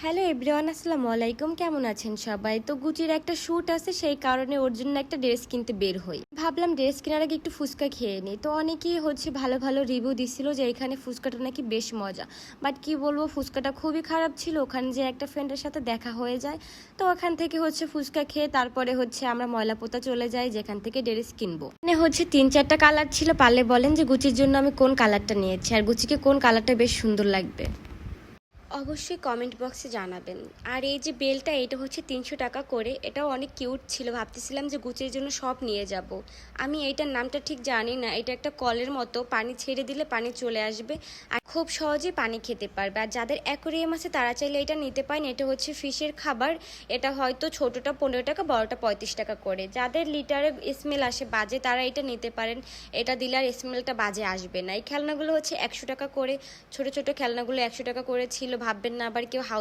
Hello everyone, আসসালামু আলাইকুম। কেমন আছেন সবাই? তো গুচির একটা শ্যুট আছে, সেই কারণে ওর জন্য একটা ড্রেস কিনতে বের হই। ভাবলাম ড্রেস কেনার আগে একটু ফুচকা খেয়ে নিই। তো অনেকেই ভালো ভালো রিভিউ দিচ্ছিল যে এখানে ফুচকাটা নাকি বেশ মজা। বাট কি বলবো, ফুচকাটা খুবই খারাপ ছিল। ওখানে যে একটা ফ্রেন্ডের সাথে দেখা হয়ে যায়, তো ওখান থেকে ফুচকা খেয়ে তারপরে আমরা ময়লাপোতা চলে যাই যেখান থেকে ড্রেস কিনবো। মানে 3-4টা কালার ছিল। পারলে বলেন যে গুচির জন্য আমি কোন কালারটা নিয়েছি আর গুচিকে কোন কালারটা বেশ সুন্দর লাগবে, অবশ্যই কমেন্ট বক্সে জানাবেন। আর এই যে বেলটা, এটা 300 টাকা করে। এটাও অনেক কিউট ছিল। ভাবতেছিলাম যে গুচির জন্য সব নিয়ে যাব। আমি এইটার নামটা ঠিক জানি না। এটা একটা কলের মতো, পানি ছেড়ে দিলে পানি চলে আসবে আর খুব সহজে পানি খেতে পারবে। আর যাদের অ্যাকোরিয়াম আছে তারা চাইলে এটা নিতে পারেন। এটা ফিশের খাবার। এটা হয়তো ছোটোটা 15 টাকা, বড়টা 35 টাকা করে। যাদের লিটারে স্মেল আসে বাজে, তারা এটা নিতে পারেন। এটা দিলে আর স্মেলটা বাজে আসবে না। এই খেলনাগুলো 100 টাকা করে। ছোট ছোট খেলনাগুলো 100 টাকা করে ছিল। ভাববেন না আবার কেউ